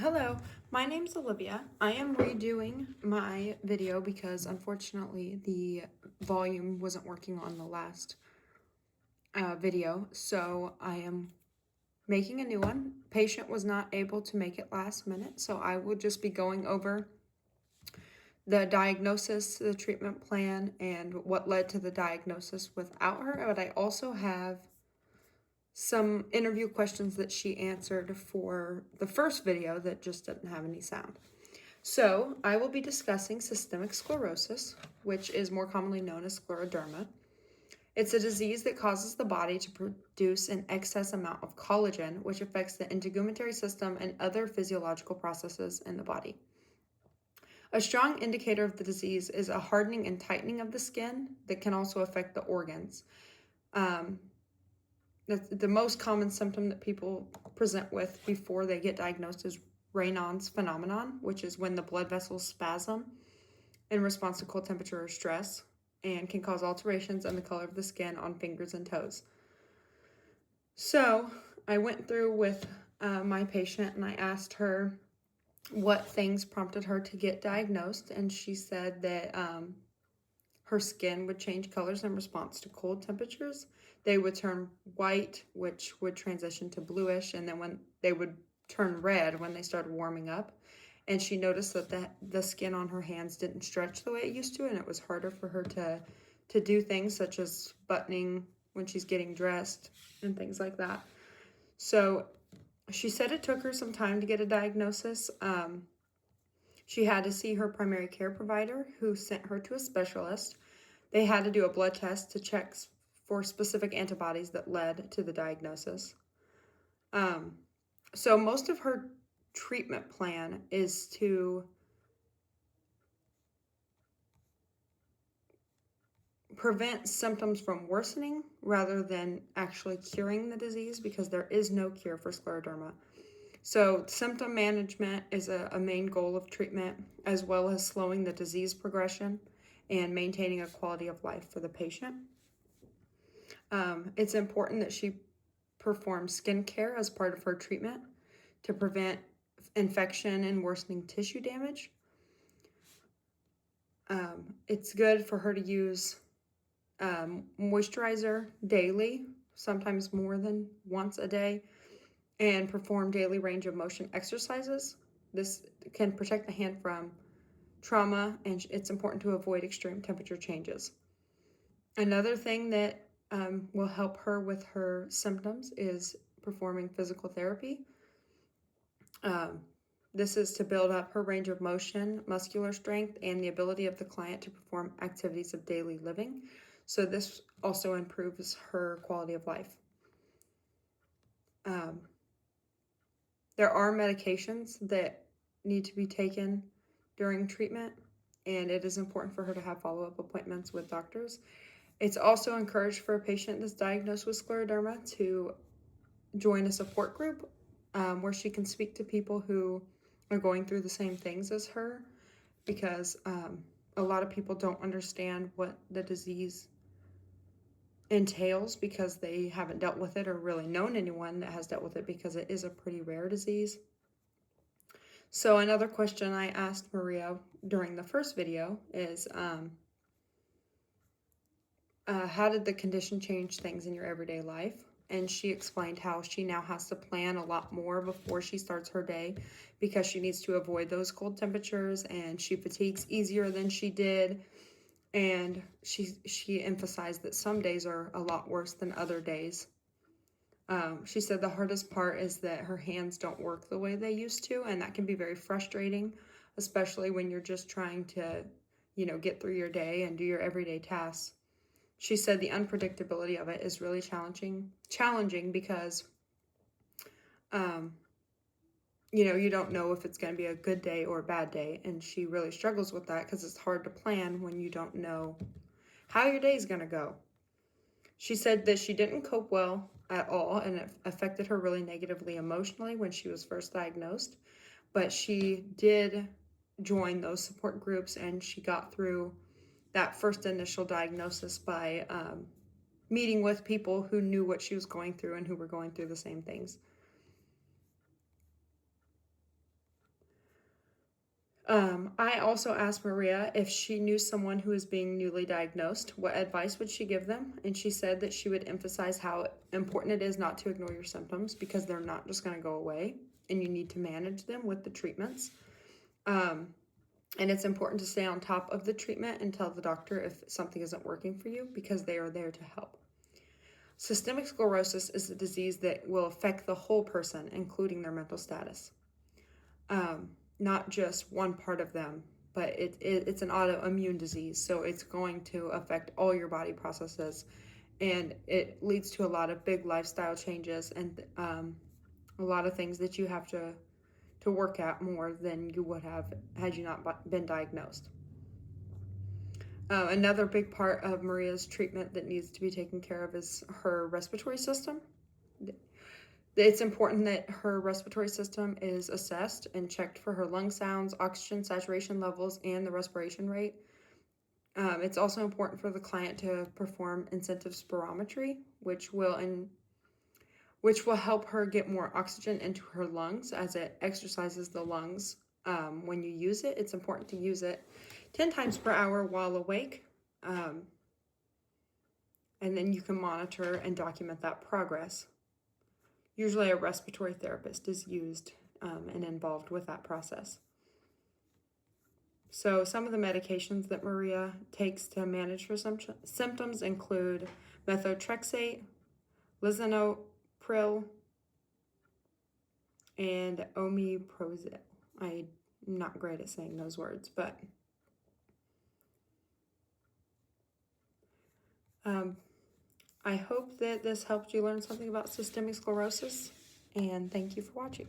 Hello, my name's Olivia. I am redoing my video because unfortunately the volume wasn't working on the last video, so I am making a new one. Patient was not able to make it last minute, so I will just be going over the diagnosis, the treatment plan, and what led to the diagnosis without her. But I also have some interview questions that she answered for the first video that just didn't have any sound. So I will be discussing systemic sclerosis, which is more commonly known as scleroderma. It's a disease that causes the body to produce an excess amount of collagen, which affects the integumentary system and other physiological processes in the body. A strong indicator of the disease is a hardening and tightening of the skin that can also affect the organs. The most common symptom that people present with before they get diagnosed is Raynaud's phenomenon, which is when the blood vessels spasm in response to cold temperature or stress and can cause alterations in the color of the skin on fingers and toes. So I went through with my patient and I asked her what things prompted her to get diagnosed, and she said that her skin would change colors in response to cold temperatures. They would turn white, which would transition to bluish, and then when they would turn red when they started warming up. And she noticed that the skin on her hands didn't stretch the way it used to, and it was harder for her to do things such as buttoning when she's getting dressed and things like that. So she said it took her some time to get a diagnosis. She had to see her primary care provider, who sent her to a specialist. They had to do a blood test to check for specific antibodies that led to the diagnosis. So most of her treatment plan is to prevent symptoms from worsening rather than actually curing the disease, because there is no cure for scleroderma. So symptom management is a main goal of treatment, as well as slowing the disease progression and maintaining a quality of life for the patient. It's important that she perform skincare as part of her treatment to prevent infection and worsening tissue damage. It's good for her to use moisturizer daily, sometimes more than once a day, and perform daily range of motion exercises. This can protect the hand from trauma, and it's important to avoid extreme temperature changes. Another thing that will help her with her symptoms is performing physical therapy. This is to build up her range of motion, muscular strength, and the ability of the client to perform activities of daily living. So this also improves her quality of life. There are medications that need to be taken during treatment, and it is important for her to have follow-up appointments with doctors. It's also encouraged for a patient that's diagnosed with scleroderma to join a support group where she can speak to people who are going through the same things as her, because a lot of people don't understand what the disease entails because they haven't dealt with it or really known anyone that has dealt with it, because it is a pretty rare disease. So another question I asked Maria during the first video is, how did the condition change things in your everyday life? And she explained how she now has to plan a lot more before she starts her day, because she needs to avoid those cold temperatures, and she fatigues easier than she did. And she emphasized that some days are a lot worse than other days. She said the hardest part is that her hands don't work the way they used to, and that can be very frustrating, especially when you're just trying to, get through your day and do your everyday tasks. She said the unpredictability of it is really challenging because, you don't know if it's going to be a good day or a bad day, and she really struggles with that because it's hard to plan when you don't know how your day is going to go. She said that she didn't cope well at all, and it affected her really negatively emotionally when she was first diagnosed, but she did join those support groups, and she got through that first initial diagnosis by meeting with people who knew what she was going through and who were going through the same things. I also asked Maria if she knew someone who was being newly diagnosed, what advice would she give them? And she said that she would emphasize how important it is not to ignore your symptoms because they're not just going to go away and you need to manage them with the treatments. And it's important to stay on top of the treatment and tell the doctor if something isn't working for you because they are there to help. Systemic sclerosis is a disease that will affect the whole person, including their mental status. Not just one part of them, but it's an autoimmune disease, so it's going to affect all your body processes, and it leads to a lot of big lifestyle changes and a lot of things that you have to work at more than you would have had you not been diagnosed. Another big part of Maria's treatment that needs to be taken care of is her respiratory system. It's important that her respiratory system is assessed and checked for her lung sounds, oxygen saturation levels, and the respiration rate. It's also important for the client to perform intensive spirometry, which will help her get more oxygen into her lungs as it exercises the lungs. When you use it, it's important to use it 10 times per hour while awake. And then you can monitor and document that progress. Usually a respiratory therapist is used and involved with that process. So some of the medications that Maria takes to manage her symptoms include methotrexate, lisinopril, and omeprazole. I'm not great at saying those words, but I hope that this helped you learn something about systemic sclerosis, and thank you for watching.